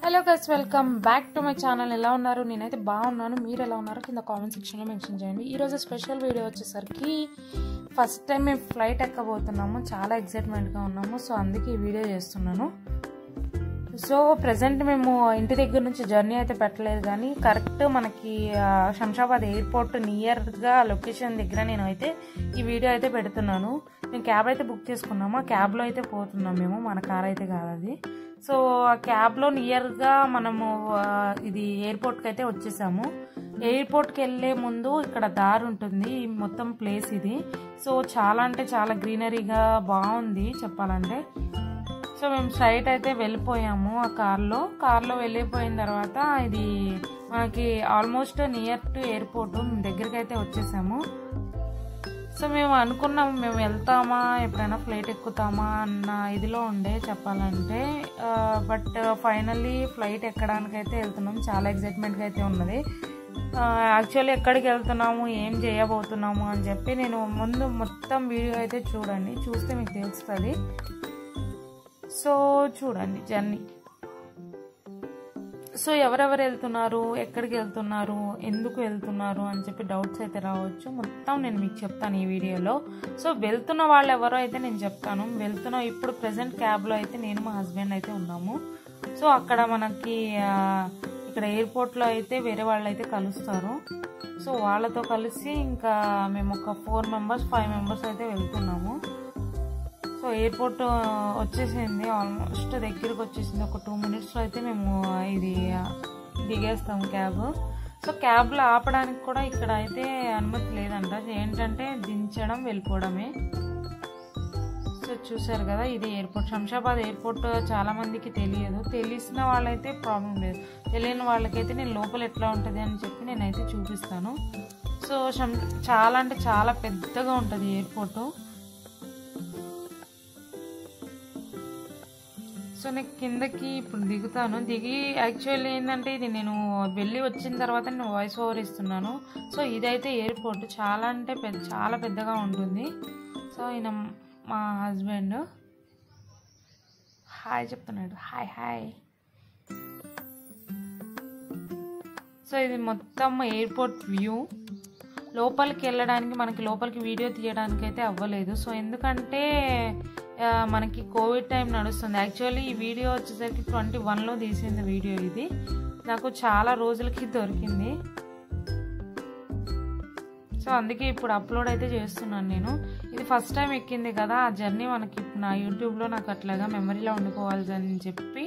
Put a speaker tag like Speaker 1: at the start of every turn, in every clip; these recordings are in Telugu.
Speaker 1: Hello guys, welcome back to my channel. ఎలా ఉన్నారు? నేనైతే బాగున్నాను. మీరు ఎలా ఉన్నారు? కింద కామెంట్ సెక్షన్లో మెన్షన్ చేయండి. ఈరోజు స్పెషల్ వీడియో వచ్చేసరికి ఫస్ట్ టైం మేము ఫ్లైట్ ఎక్కబోతున్నాము. చాలా ఎక్సైట్మెంట్గా ఉన్నాము. సో అందుకే ఈ వీడియో చేస్తున్నాను. సో ప్రజెంట్ మేము ఇంటి దగ్గర నుంచి జర్నీ అయితే పెట్టలేదు, కానీ కరెక్ట్ మనకి శంషాబాద్ ఎయిర్పోర్ట్ నియర్గా లొకేషన్ దగ్గర నేను అయితే ఈ వీడియో అయితే పెడుతున్నాను. మేము క్యాబ్ అయితే బుక్ చేసుకున్నాము. ఆ క్యాబ్లో అయితే పోతున్నాం మేము, మన కార్ అయితే కాదు అది. సో ఆ క్యాబ్లో నియర్గా మనము ఇది ఎయిర్పోర్ట్కి అయితే వచ్చేసాము. ఎయిర్పోర్ట్కి వెళ్ళే ముందు ఇక్కడ దారి ఉంటుంది, మొత్తం ప్లేస్ ఇది. సో చాలా అంటే చాలా గ్రీనరీగా బాగుంది చెప్పాలంటే. సో మేము స్ట్రైట్ అయితే వెళ్ళిపోయాము ఆ కార్లో వెళ్ళిపోయిన తర్వాత ఇది మనకి ఆల్మోస్ట్ నియర్ టు ఎయిర్పోర్ట్ దగ్గరికి అయితే వచ్చేసాము. సో మేము అనుకున్నాము మేము వెళ్తామా, ఎప్పుడైనా ఫ్లైట్ ఎక్కుతామా అన్న ఇదిలో ఉండే చెప్పాలంటే. బట్ ఫైనల్లీ ఫ్లైట్ ఎక్కడానికైతే వెళ్తున్నాము. చాలా ఎక్సైట్మెంట్గా అయితే ఉన్నది. యాక్చువల్లీ ఎక్కడికి వెళ్తున్నాము, ఏం చేయబోతున్నాము అని చెప్పి నేను ముందు మొత్తం వీడియో అయితే చూడండి, చూస్తే మీకు తెలుస్తుంది. సో చూడండి జర్నీ. సో ఎవరెవరు వెళ్తున్నారు, ఎక్కడికి వెళ్తున్నారు, ఎందుకు వెళ్తున్నారు అని చెప్పి డౌట్స్ అయితే రావచ్చు. మొత్తం నేను మీకు చెప్తాను ఈ వీడియోలో. సో వెళ్తున్న వాళ్ళు ఎవరో అయితే నేను చెప్తాను. ఇప్పుడు ప్రెసెంట్ క్యాబ్లో అయితే నేను మా హస్బెండ్ అయితే ఉన్నాము. సో అక్కడ మనకి ఇక్కడ ఎయిర్పోర్ట్లో అయితే వేరే వాళ్ళు అయితే కలుస్తారు. సో వాళ్ళతో కలిసి ఇంకా మేము ఒక 4 మెంబర్స్ 5 మెంబర్స్ అయితే వెళ్తున్నాము. సో ఎయిర్పోర్ట్ వచ్చేసింది, ఆల్మోస్ట్ దగ్గరికి వచ్చేసింది. ఒక 2 మినిట్స్లో అయితే మేము ఇది దిగేస్తాము క్యాబ్. సో క్యాబ్లో ఆపడానికి కూడా ఇక్కడ అయితే అనుమతి లేదంట. ఏంటంటే దించడం వెళ్ళిపోవడమే. సో చూసారు కదా, ఇది ఎయిర్పోర్ట్. శంషాబాద్ ఎయిర్పోర్ట్ చాలా మందికి తెలియదు. తెలిసిన వాళ్ళైతే ప్రాబ్లం లేదు, తెలియని వాళ్ళకైతే నేను లోపల ఎట్లా ఉంటుంది అని చెప్పి నేనైతే చూపిస్తాను. సో చాలా అంటే చాలా పెద్దగా ఉంటుంది ఎయిర్పోర్టు. సో నేను కిందకి ఇప్పుడు దిగుతాను. యాక్చువల్లీ ఏంటంటే ఇది నేను వెళ్ళి వచ్చిన తర్వాత నేను వాయిస్ ఓవర్ ఇస్తున్నాను. సో ఇదైతే ఎయిర్పోర్ట్ చాలా అంటే చాలా పెద్దగా ఉంటుంది. సో ఈయన మా హస్బెండ్ హాయ్ చెప్తున్నాడు, హాయ్ హాయ్. సో ఇది మొత్తం ఎయిర్పోర్ట్ వ్యూ. లోపలికి వెళ్ళడానికి మనకి లోపలికి వీడియో తీయడానికి అయితే అవ్వలేదు. సో ఎందుకంటే మనకి కోవిడ్ టైం నడుస్తుంది. యాక్చువల్లీ ఈ వీడియో వచ్చేసరికి 21లో తీసింది వీడియో. ఇది నాకు చాలా రోజులకి దొరికింది. సో అందుకే ఇప్పుడు అప్లోడ్ అయితే చేస్తున్నాను నేను. ఇది ఫస్ట్ టైం ఎక్కింది కదా, ఆ జర్నీ మనకి నా యూట్యూబ్లో నాకు అట్లాగా మెమరీలో ఉండిపోవాలి అని చెప్పి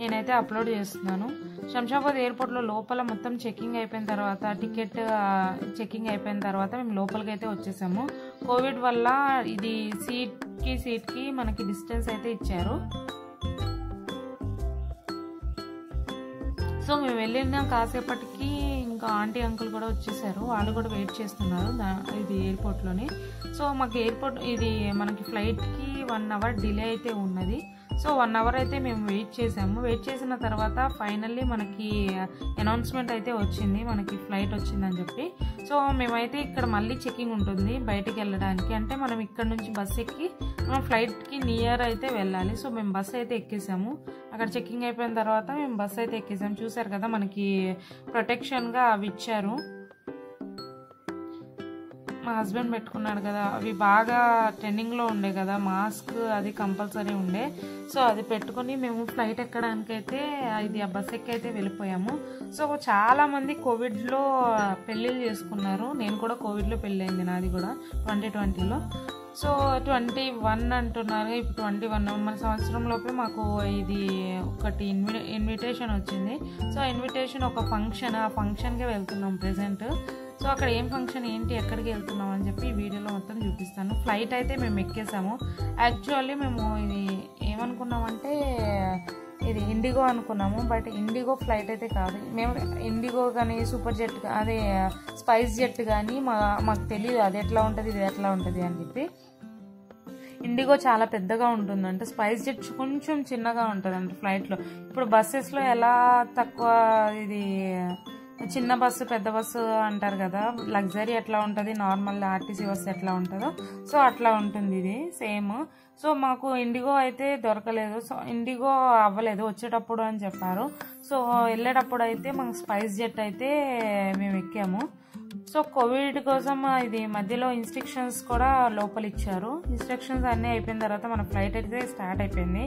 Speaker 1: నేనైతే అప్లోడ్ చేస్తున్నాను. శంషాబాద్ ఎయిర్పోర్ట్లో లోపల మొత్తం చెకింగ్ అయిపోయిన తర్వాత, టికెట్ చెకింగ్ అయిపోయిన తర్వాత మేము లోపలికి అయితే వచ్చేసాము. కోవిడ్ వల్ల ఇది సీట్కి మనకి డిస్టెన్స్ అయితే ఇచ్చారు. సో మేము వెళ్ళిన కాసేపటికి ఇంకా ఆంటీ అంకుల్ కూడా వచ్చేసారు. వాళ్ళు కూడా వెయిట్ చేస్తున్నారు ఇది ఎయిర్పోర్ట్లోనే. సో మాకు ఎయిర్పోర్ట్ ఇది మనకి ఫ్లైట్కి 1 అవర్ డిలే అయితే ఉన్నది. సో 1 అవర్ అయితే మేము వెయిట్ చేసాము. వెయిట్ చేసిన తర్వాత ఫైనల్లీ మనకి అనౌన్స్మెంట్ అయితే వచ్చింది, మనకి ఫ్లైట్ వచ్చిందని చెప్పి. సో మేమైతే ఇక్కడ మళ్ళీ చెకింగ్ ఉంటుంది బయటికి వెళ్ళడానికి. అంటే మనం ఇక్కడ నుంచి బస్ ఎక్కి మనం ఫ్లైట్కి నియర్ అయితే వెళ్ళాలి. సో మేము బస్ అయితే ఎక్కేసాము. అక్కడ చెకింగ్ అయిపోయిన తర్వాత మేము బస్ అయితే ఎక్కేసాము. చూసారు కదా, మనకి ప్రొటెక్షన్గా అవి ఇచ్చారు. మా హస్బెండ్ పెట్టుకున్నాడు కదా, అవి బాగా ట్రెండింగ్లో ఉండే కదా, మాస్క్ అది కంపల్సరీ ఉండే. సో అది పెట్టుకుని మేము ఫ్లైట్ ఎక్కడానికైతే ఇది ఆ బస్ ఎక్కి అయితే వెళ్ళిపోయాము. సో చాలామంది కోవిడ్లో పెళ్ళిళ్ళు చేసుకున్నారు. నేను కూడా కోవిడ్లో పెళ్ళయింది, నాది కూడా 2020లో. సో 21 అంటున్నారు, ఇప్పుడు 21. మన సంవత్సరంలోపే మాకు ఇది ఒకటి ఇన్విటేషన్ వచ్చింది. సో ఇన్విటేషన్ ఒక ఫంక్షన్, ఆ ఫంక్షన్కే వెళ్తున్నాం ప్రెసెంట్. సో అక్కడ ఏం ఫంక్షన్ ఏంటి, ఎక్కడికి వెళ్తున్నాం అని చెప్పి ఈ వీడియోలో మొత్తం చూపిస్తాను. ఫ్లైట్ అయితే మేము ఎక్కేసాము. యాక్చువల్లీ మేము ఇది ఏమనుకున్నామంటే ఇది ఇండిగో అనుకున్నాము, బట్ ఇండిగో ఫ్లైట్ అయితే కాదు. మేము ఇండిగో కానీ సూపర్ జెట్ అదే స్పైస్ జెట్ కానీ మాకు తెలియదు అది ఎట్లా ఉంటుంది ఇది ఎట్లా ఉంటుంది అని చెప్పి. ఇండిగో చాలా పెద్దగా ఉంటుందంట, స్పైస్ జెట్ కొంచెం చిన్నగా ఉంటుందంట ఫ్లైట్లో. ఇప్పుడు బస్సెస్లో ఎలా తక్కువ ఇది చిన్న బస్సు పెద్ద బస్సు అంటారు కదా, లగ్జరీ ఎట్లా ఉంటుంది, నార్మల్ ఆర్టీసీ బస్సు ఎట్లా ఉంటుందో సో అట్లా ఉంటుంది ఇది సేమ్. సో మాకు ఇండిగో అయితే దొరకలేదు, సో ఇండిగో అవ్వలేదు వచ్చేటప్పుడు అని చెప్పారు. సో వెళ్ళేటప్పుడు అయితే మాకు స్పైస్ జెట్ అయితే మేము ఎక్కాము. సో కోవిడ్ కోసం ఇది మధ్యలో ఇన్స్ట్రక్షన్స్ కూడా లోపల ఇచ్చారు. ఇన్స్ట్రక్షన్స్ అన్నీ అయిపోయిన తర్వాత మన ఫ్లైట్ అయితే స్టార్ట్ అయిపోయింది.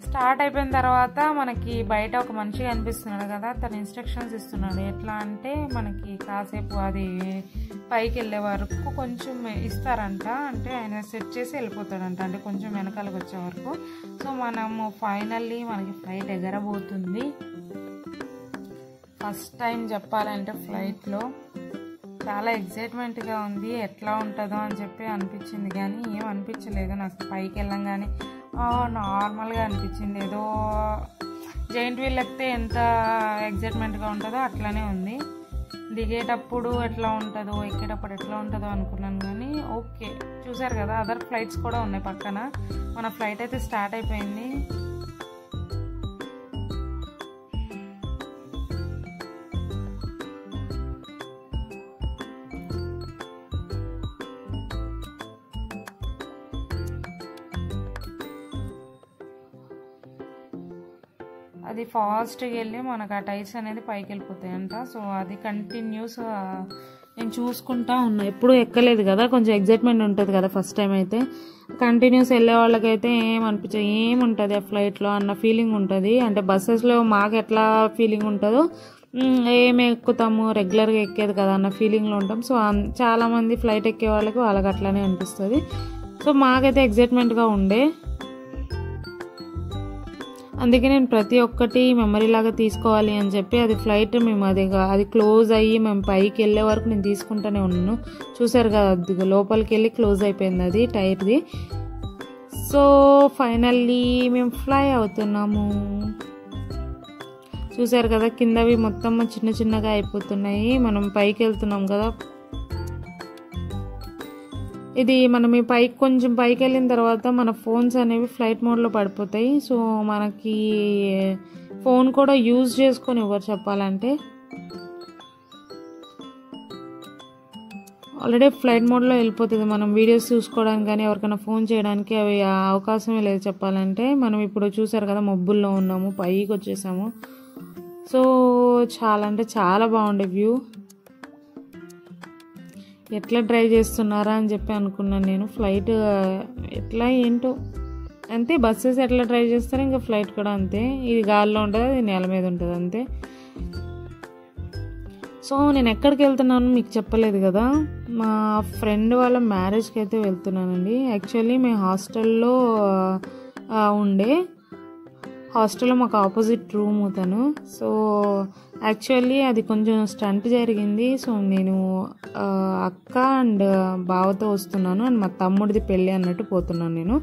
Speaker 1: స్టార్ట్ అయిపోయిన తర్వాత మనకి బయట ఒక మనిషి కనిపిస్తున్నాడు కదా, తను ఇన్స్ట్రక్షన్స్ ఇస్తున్నాడు. ఎట్లా అంటే మనకి కాసేపు అది పైకి వెళ్ళే వరకు కొంచెం ఇస్తారంట, అంటే ఆయన సెట్ చేసి వెళ్ళిపోతాడంట, అంటే కొంచెం వెనకాలకు వచ్చే వరకు. సో మనము ఫైనల్లీ మనకి ఫ్లైట్ ఎగరబోతుంది. ఫస్ట్ టైం చెప్పాలంటే ఫ్లైట్లో చాలా ఎగ్జైట్మెంట్గా ఉంది. ఎట్లా ఉంటుందో అని చెప్పి అనిపించింది, కానీ ఏం అనిపించలేదు నాకు. పైకి వెళ్ళంగానే నార్మల్గా అనిపించింది. ఏదో జైంట్ వీల్ ఎక్కితే ఎంత ఎగ్జైట్మెంట్గా ఉంటుందో అట్లానే ఉంది. దిగేటప్పుడు ఎట్లా ఉంటుందో ఎక్కేటప్పుడు ఎట్లా ఉంటుందో అనుకున్నాను, కానీ ఓకే. చూసారు కదా అదర్ ఫ్లైట్స్ కూడా ఉన్నాయి పక్కన. మన ఫ్లైట్ అయితే స్టార్ట్ అయిపోయింది. అది ఫాస్ట్గా వెళ్ళి మనకు ఆ టైర్స్ అనేది పైకి వెళ్ళిపోతాయంట. సో అది కంటిన్యూస్ నేను చూసుకుంటా ఉన్నా, ఎప్పుడు ఎక్కలేదు కదా, కొంచెం ఎగ్జైట్మెంట్ ఉంటుంది కదా ఫస్ట్ టైం అయితే. కంటిన్యూస్ వెళ్ళే వాళ్ళకైతే ఏముంటుంది ఆ ఫ్లైట్లో అన్న ఫీలింగ్ ఉంటుంది. అంటే బస్సెస్లో మాకు ఎట్లా ఫీలింగ్ ఉంటుందో ఏమి ఎక్కుతాము రెగ్యులర్గా ఎక్కేది కదా అన్న ఫీలింగ్లో ఉంటాం. సో చాలామంది ఫ్లైట్ ఎక్కే వాళ్ళకి అట్లానే అనిపిస్తుంది. సో మాకైతే ఎగ్జైట్మెంట్గా ఉండే, అందుకే నేను ప్రతి ఒక్కటి మెమరీ లాగా తీసుకోవాలి అని చెప్పి అది ఫ్లైట్ మేము అది క్లోజ్ అయ్యి మేము పైకి వెళ్ళే వరకు నేను తీసుకుంటూనే ఉన్నాను. చూసారు కదా అది లోపలికి వెళ్ళి క్లోజ్ అయిపోయింది అది టైర్ది. సో ఫైనల్లీ మేము ఫ్లై అవుతున్నాము. చూసారు కదా కిందవి మొత్తం చిన్న చిన్నగా అయిపోతున్నాయి, మనం పైకి వెళ్తున్నాం కదా. ఇది మనం ఈ పైకి కొంచెం పైకి వెళ్ళిన తర్వాత మన ఫోన్స్ అనేవి ఫ్లైట్ మోడ్లో పడిపోతాయి. సో మనకి ఫోన్ కూడా యూజ్ చేసుకొని ఎవరు చెప్పాలంటే ఆల్రెడీ ఫ్లైట్ మోడ్లో వెళ్ళిపోతుంది. మనం వీడియోస్ చూసుకోవడానికి కానీ ఎవరికైనా ఫోన్ చేయడానికి అవి అవకాశమే లేదు చెప్పాలంటే. మనం ఇప్పుడు చూసారు కదా మబ్బుల్లో ఉన్నాము, పైకి వచ్చేసాము. సో చాలా అంటే చాలా బాగుండే వ్యూ. ఎట్లా డ్రైవ్ చేస్తున్నారా అని చెప్పి అనుకున్నాను నేను. ఫ్లైట్ ఎట్లా ఏంటో అంతే, బస్సెస్ ఎట్లా డ్రైవ్ చేస్తారో ఇంకా ఫ్లైట్ కూడా అంతే. ఇది గాల్లో ఉంటుంది, అది నేల మీద ఉంటుంది అంతే. సో నేను ఎక్కడికి వెళ్తున్నాను మీకు చెప్పలేదు కదా, మా ఫ్రెండ్ వాళ్ళ మ్యారేజ్కి అయితే వెళ్తున్నానండి. యాక్చువల్లీ మేము హాస్టల్లో ఉండే, హాస్టల్లో మాకు ఆపోజిట్ రూమ్ తను. సో యాక్చువల్లీ అది కొంచెం స్టంట్ జరిగింది. సో నేను అక్క అండ్ బావతో వస్తున్నాను అండ్ మా తమ్ముడిది పెళ్ళి అన్నట్టు పోతున్నాను నేను.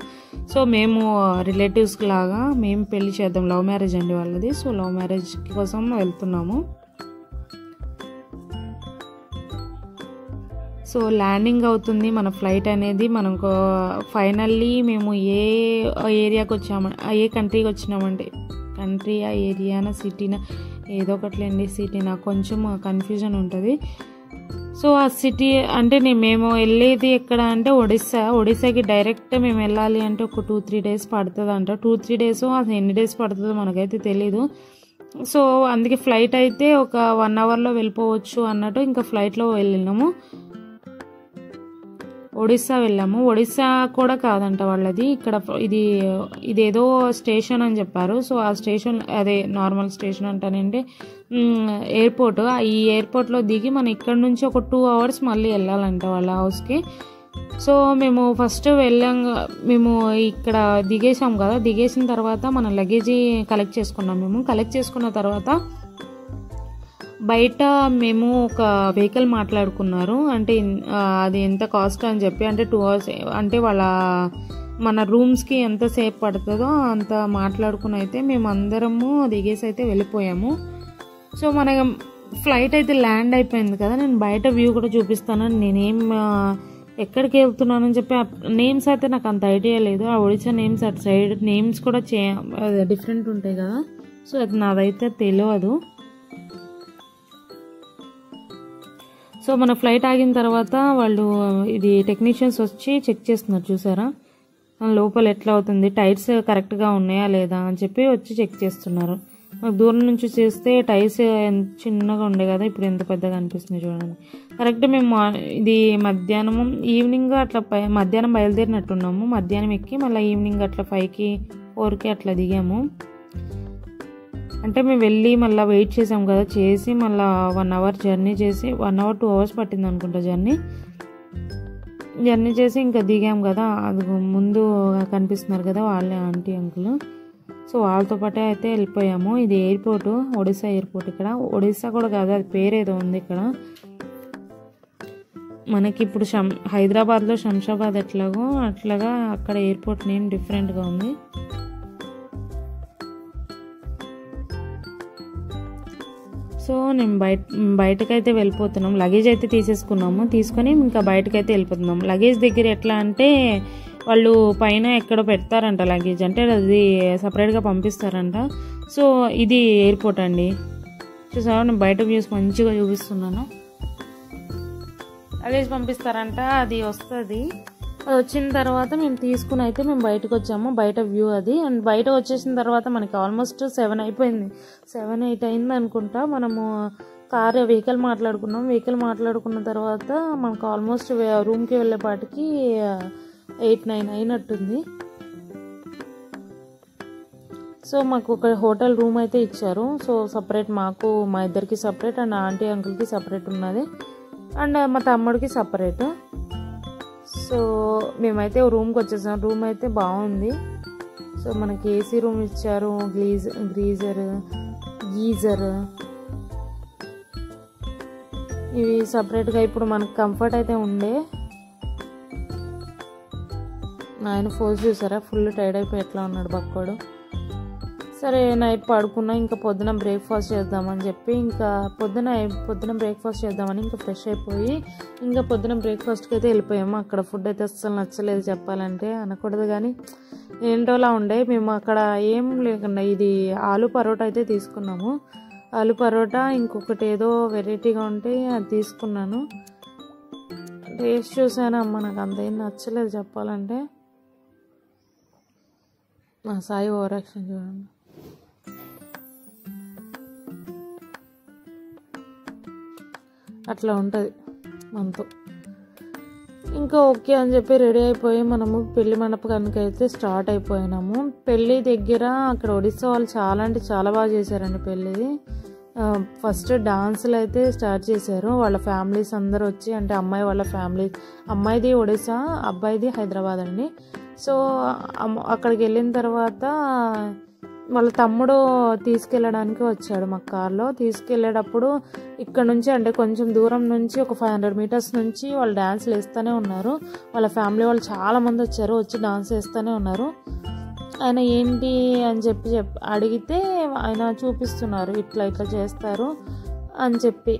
Speaker 1: సో మేము రిలేటివ్స్ లాగా మేము పెళ్ళి చేద్దాం, లవ్ మ్యారేజ్ అండి వాళ్ళది. సో లవ్ మ్యారేజ్ కోసం వెళ్తున్నాము. సో ల్యాండింగ్ అవుతుంది మన ఫ్లైట్ అనేది. మనకు ఫైనల్లీ మేము ఏ ఏరియాకి వచ్చామంటే, ఏ కంట్రీకి వచ్చినామంటే, కంట్రీయా ఏరియానా సిటీనా ఏదో ఒకట్లేండి, సిటీ నాకు కొంచెం కన్ఫ్యూజన్ ఉంటుంది. సో ఆ సిటీ అంటే మేము వెళ్ళేది ఎక్కడ అంటే ఒడిస్సాకి డైరెక్ట్ మేము వెళ్ళాలి అంటే ఒక 2-3 డేస్ పడుతుంది అంట. 2-3 డేస్ అసలు ఎన్ని డేస్ పడుతుందో మనకైతే తెలీదు. సో అందుకే ఫ్లైట్ అయితే ఒక 1 అవర్లో వెళ్ళిపోవచ్చు అన్నట్టు ఇంకా ఫ్లైట్లో వెళ్ళినాము. ఒడిస్సా వెళ్ళాము. ఒడిస్సా కూడా కాదంట వాళ్ళది, ఇక్కడ ఇదేదో స్టేషన్ అని చెప్పారు. సో ఆ స్టేషన్ అదే నార్మల్ స్టేషన్ అంటానండి, ఎయిర్పోర్ట్. ఈ ఎయిర్పోర్ట్లో దిగి మనం ఇక్కడ నుంచి ఒక 2 అవర్స్ మళ్ళీ వెళ్ళాలంట వాళ్ళ హౌస్కి. సో మేము ఫస్ట్ మేము ఇక్కడ దిగేసాం కదా, దిగేసిన తర్వాత మన లగేజీ కలెక్ట్ చేసుకున్నాం. మేము కలెక్ట్ చేసుకున్న తర్వాత బయట మేము ఒక వెహికల్ మాట్లాడుకున్నారు, అంటే అది ఎంత కాస్ట్ అని చెప్పి, అంటే 2 అవర్స్ అంటే మన రూమ్స్కి ఎంతసేపు పడుతుందో అంత మాట్లాడుకుని అయితే మేము అందరము దిగేసి అయితే వెళ్ళిపోయాము. సో మన ఫ్లైట్ అయితే ల్యాండ్ అయిపోయింది కదా, నేను బయట వ్యూ కూడా చూపిస్తాను. నేనేం ఎక్కడికి వెళ్తున్నానని చెప్పి నేమ్స్ అయితే నాకు అంత ఐడియా లేదు. ఆ ఒడిశా నేమ్స్ అటు సైడ్ నేమ్స్ కూడా డిఫరెంట్ ఉంటాయి కదా, సో అది నాదైతే తెలియదు. సో మన ఫ్లైట్ ఆగిన తర్వాత వాళ్ళు ఇది టెక్నీషియన్స్ వచ్చి చెక్ చేస్తున్నారు, చూసారా లోపల ఎట్లా అవుతుంది, టైర్స్ కరెక్ట్గా ఉన్నాయా లేదా అని చెప్పి వచ్చి చెక్ చేస్తున్నారు. మాకు దూరం నుంచి చూస్తే టైర్స్ ఎంత చిన్నగా ఉండే కదా, ఇప్పుడు ఎంత పెద్దగా అనిపిస్తుంది చూడండి. కరెక్ట్ మేము ఇది మధ్యాహ్నం ఈవినింగ్ అట్లా మధ్యాహ్నం బయలుదేరినట్టున్నాము. మధ్యాహ్నం ఎక్కి మళ్ళీ ఈవినింగ్ అట్లా 5కి 4కి అట్లా దిగాము. అంటే మేము వెళ్ళి మళ్ళీ వెయిట్ చేసాం కదా, చేసి మళ్ళీ 1 అవర్ జర్నీ చేసి 1 అవర్ 2 అవర్స్ పట్టింది అనుకుంటా జర్నీ చేసి ఇంకా దిగాం కదా. అది ముందు కనిపిస్తున్నారు కదా వాళ్ళే ఆంటీ అంకుల్. సో వాళ్ళతో పాటే అయితే వెళ్ళిపోయాము. ఇది ఎయిర్పోర్టు, ఒడిశా ఎయిర్పోర్ట్. ఇక్కడ ఒడిశా కూడా కాదు, అది పేరేదో ఉంది ఇక్కడ మనకి. ఇప్పుడు హైదరాబాద్లో శంషాబాద్ ఎట్లాగో అట్లాగా అక్కడ ఎయిర్పోర్ట్ నేమ్ డిఫరెంట్గా ఉంది. సో నేను బయటకైతే వెళ్ళిపోతున్నాం. లగేజ్ అయితే తీసేసుకున్నాము, తీసుకొని ఇంకా బయటకైతే వెళ్ళిపోతున్నాం. లగేజ్ దగ్గర ఎట్లా అంటే వాళ్ళు పైన ఎక్కడో పెడతారంట లగేజ్, అంటే అది సపరేట్గా పంపిస్తారంట. సో ఇది ఎయిర్పోర్ట్ అండి, చూసారా నేను బయట వ్యూస్ మంచిగా చూపిస్తున్నాను. లగేజ్ పంపిస్తారంట, అది వస్తుంది. అది వచ్చిన తర్వాత మేము తీసుకుని అయితే మేము బయటకు వచ్చాము. బయట వ్యూ అది. అండ్ బయట వచ్చేసిన తర్వాత మనకి ఆల్మోస్ట్ 7 అయిపోయింది, 7, 8 అయింది అనుకుంటా. మనము వెహికల్ మాట్లాడుకున్న తర్వాత మనకు ఆల్మోస్ట్ రూమ్కి వెళ్ళేపాటికి 8, 9 అయినట్టుంది. సో మాకు ఒక హోటల్ రూమ్ అయితే ఇచ్చారు. సో సపరేట్ మాకు మా ఇద్దరికి సపరేట్, అండ్ ఆంటీ అంకుల్కి సపరేట్ ఉన్నది, అండ్ మా తమ్ముడికి సపరేట్. సో మేమైతే రూమ్కి వచ్చేసాం. రూమ్ అయితే బాగుంది. సో మనకి ఏసీ రూమ్ ఇచ్చారు, గీజర్ ఇవి సపరేట్గా. ఇప్పుడు మనకు కంఫర్ట్ అయితే ఉండే. ఆయన ఫోజ్ చూసారా, ఫుల్ టైర్డ్ అయిపోయి ఎట్లా ఉన్నాడు బక్కోడు. సరే నైట్ పడుకున్నా. ఇంకా పొద్దున బ్రేక్ఫాస్ట్ చేద్దామని చెప్పి ఇంకా పొద్దున బ్రేక్ఫాస్ట్ చేద్దామని ఇంకా ఫ్రెష్ అయిపోయి ఇంకా పొద్దున బ్రేక్ఫాస్ట్కి అయితే వెళ్ళిపోయాము. అక్కడ ఫుడ్ అయితే అస్సలు నచ్చలేదు, చెప్పాలంటే అనకూడదు కానీ ఏంటోలా ఉండే. మేము అక్కడ ఏం లేకుండా ఇది ఆలు పరోటా అయితే తీసుకున్నాము. ఆలు పరోటా ఇంకొకటి ఏదో వెరైటీగా ఉంటే అది తీసుకున్నాను. టేస్ట్ చూసాను, అమ్మ నాకు అంతేం నచ్చలేదు చెప్పాలంటే. మా సాయి ఓవర్ యాక్షన్ చూడండి. అట్లా ఉంటుంది మనతో. ఇంకా ఓకే అని చెప్పి రెడీ అయిపోయి మనము పెళ్లి మండపానికి అయితే స్టార్ట్ అయిపోయినాము. పెళ్ళి దగ్గర అక్కడ ఒడిస్సా వాళ్ళు చాలా అంటే చాలా బాగా చేశారండి పెళ్ళిది. ఫస్ట్ డాన్సులు అయితే స్టార్ట్ చేశారు. వాళ్ళ ఫ్యామిలీస్ అందరూ వచ్చి, అంటే అమ్మాయి వాళ్ళ ఫ్యామిలీ, అమ్మాయిది ఒడిస్సా, అబ్బాయిది హైదరాబాద్ అండి. సో అక్కడికి వెళ్ళిన తర్వాత వాళ్ళ తమ్ముడు తీసుకెళ్ళడానికి వచ్చాడు మా కార్లో. తీసుకెళ్ళేటప్పుడు ఇక్కడ నుంచి అంటే కొంచెం దూరం నుంచి ఒక 500 మీటర్స్ నుంచి వాళ్ళు డ్యాన్స్లు వేస్తూనే ఉన్నారు. వాళ్ళ ఫ్యామిలీ వాళ్ళు చాలామంది వచ్చి డాన్స్ వేస్తూనే ఉన్నారు. ఆయన ఏంటి అని చెప్పి అడిగితే ఆయన చూపిస్తున్నారు, ఇట్లా చేస్తారు అని చెప్పి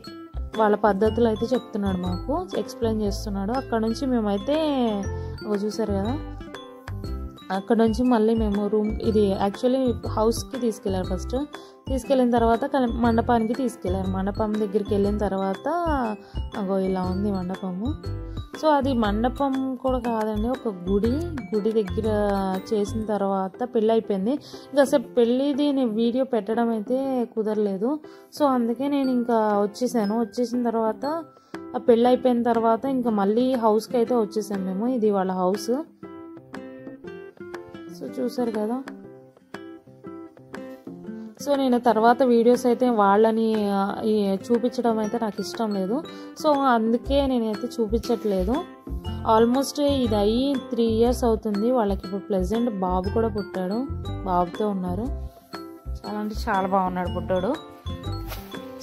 Speaker 1: వాళ్ళ పద్ధతులు అయితే చెప్తున్నాడు, మాకు ఎక్స్ప్లెయిన్ చేస్తున్నాడు. అక్కడ నుంచి మేమైతే చూసారు కదా, అక్కడ నుంచి మళ్ళీ మేము రూమ్, ఇది యాక్చువల్లీ హౌస్కి తీసుకెళ్ళారు. ఫస్ట్ తీసుకెళ్ళిన తర్వాత మండపానికి తీసుకెళ్ళారు. మండపం దగ్గరికి వెళ్ళిన తర్వాత అగో ఇలా ఉంది మండపము. సో అది మండపం కూడా కాదండి, ఒక గుడి దగ్గర చేసిన తర్వాత పెళ్ళి అయిపోయింది. ఇంకా అసలు పెళ్ళిది నేను వీడియో పెట్టడం అయితే కుదరలేదు. సో అందుకే నేను ఇంకా వచ్చేసిన తర్వాత ఆ పెళ్ళి అయిపోయిన తర్వాత ఇంకా మళ్ళీ హౌస్కి అయితే వచ్చేసాం మేము. ఇది వాళ్ళ హౌస్. సో చూసారు కదా. సో నేను తర్వాత వీడియోస్ అయితే వాళ్ళని చూపించడం అయితే నాకు ఇష్టం లేదు. సో అందుకే నేనైతే చూపించట్లేదు. ఆల్మోస్ట్ ఇది అయ్యి 3 years అవుతుంది. వాళ్ళకి ఇప్పుడు ప్రెజెంట్ బాబు కూడా పుట్టాడు, బాబుతో ఉన్నారు. చాలా అంటే చాలా బాగున్నాడు పుట్టాడు.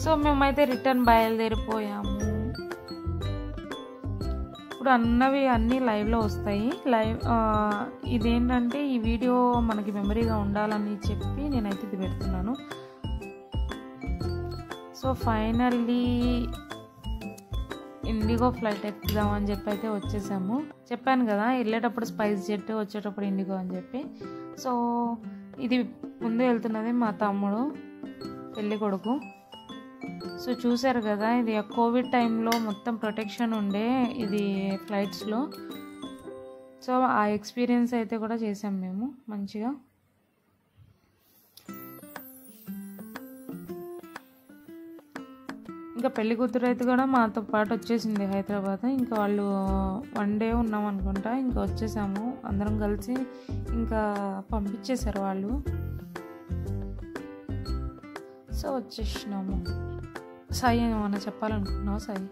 Speaker 1: సో మేమైతే రిటర్న్ బయలుదేరిపోయాము. ఇప్పుడు అన్నీ లైవ్లో వస్తాయి. ఇదేంటంటే ఈ వీడియో మనకి మెమరీగా ఉండాలని చెప్పి నేనైతే ఇది పెడుతున్నాను. సో ఫైనల్లీ ఇండిగో ఫ్లైట్ ఎక్కుదామని చెప్పి అయితే వచ్చేసాము. చెప్పాను కదా వెళ్ళేటప్పుడు స్పైస్ జెట్, వచ్చేటప్పుడు ఇండిగో అని చెప్పి. సో ఇది ముందు వెళ్తున్నది మా తమ్ముడు, పెళ్ళి కొడుకు. సో చూసారు కదా, ఇది కోవిడ్ టైంలో మొత్తం ప్రొటెక్షన్ ఉండే ఇది ఫ్లైట్స్లో. సో ఆ ఎక్స్పీరియన్స్ అయితే కూడా చేసాం మేము మంచిగా. ఇంకా పెళ్లి కూతురు అయితే కూడా మాతో పాటు వచ్చేసింది హైదరాబాద్. ఇంకా వాళ్ళు 1 డే ఉన్నాం అనుకుంటా, ఇంకా వచ్చేసాము అందరం కలిసి. ఇంకా పంపించేశారు వాళ్ళు. సో వచ్చేసినాము. సాయి ఏమన్నా చెప్పాలనుకుంటున్నావా సాయి?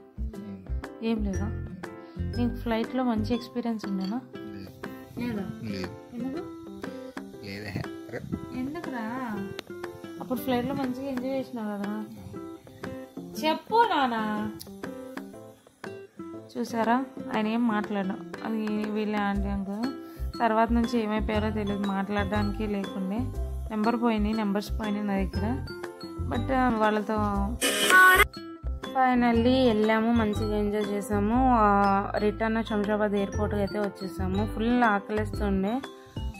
Speaker 1: ఏం లేదా? నీకు ఫ్లైట్లో మంచి ఎక్స్పీరియన్స్ ఉండేనా? లేదా? ఎందుకురా? అప్పుడు ఫ్లైట్లో మంచిగా ఎంజాయ్ చేసినావు కదా. చెప్పు నానా. చూసారా, ఆయన ఏం మాట్లాడడం. అది వీళ్ళే ఆంటీ అంకుల్. తర్వాత నుంచి ఏమైపోయారో తెలియదు, మాట్లాడడానికి లేకుండే. నెంబర్స్ పోయినాయి నా దగ్గర. బట్ వాళ్ళతో ఫైనల్లీ వెళ్ళాము, మంచిగా ఎంజాయ్ చేసాము. రిటర్న్ శంషాబాద్ ఎయిర్పోర్ట్కి అయితే వచ్చేసాము. ఫుల్ ఆకలిస్తుండే.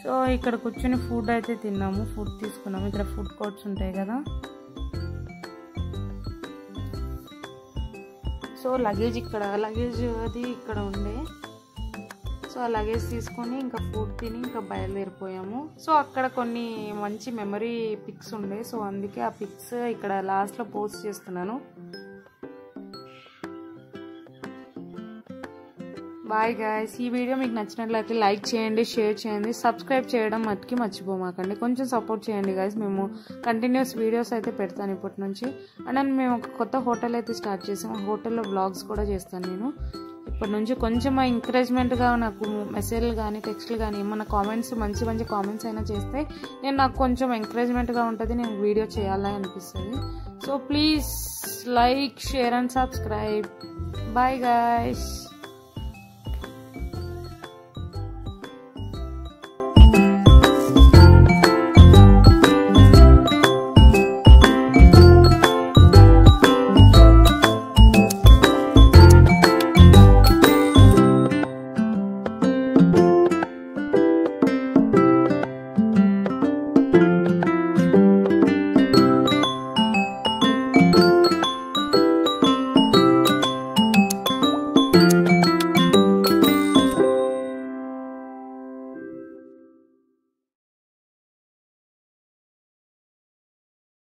Speaker 1: సో ఇక్కడ కూర్చొని ఫుడ్ అయితే తిన్నాము, ఫుడ్ తీసుకున్నాము. ఇక్కడ ఫుడ్ కోర్ట్స్ ఉంటాయి కదా. సో లగేజ్ అది ఇక్కడ ఉండే. సో ఆ లగేజ్ తీసుకొని ఇంకా ఫుడ్ తిని ఇంకా బయలుదేరిపోయాము. సో అక్కడ కొన్ని మంచి మెమరీ పిక్స్ ఉండే. సో అందుకే ఆ పిక్స్ ఇక్కడ లాస్ట్లో పోస్ట్ చేస్తున్నాను. Bye guys. ఈ వీడియో మీకు నచ్చినట్లయితే లైక్ చేయండి, షేర్ చేయండి, సబ్స్క్రైబ్ చేయడం మట్టుకి మర్చిపోమాకండి. కొంచెం సపోర్ట్ చేయండి గాయ్స్. మేము కంటిన్యూస్ వీడియోస్ అయితే పెడతాను ఇప్పటి నుంచి. అండ్ మేము ఒక కొత్త హోటల్ అయితే స్టార్ట్ చేసాము. ఆ హోటల్లో వ్లాగ్స్ కూడా చేస్తాను నేను ఇప్పటి నుంచి. కొంచెం ఎంకరేజ్మెంట్గా నాకు మెసేజ్లు కానీ టెక్స్ట్లు కానీ ఏమన్నా కామెంట్స్ మంచి కామెంట్స్ అయినా చేస్తే నాకు కొంచెం ఎంకరేజ్మెంట్గా ఉంటుంది, నేను వీడియో చేయాలని అనిపిస్తుంది. So please like, share and subscribe. Bye guys.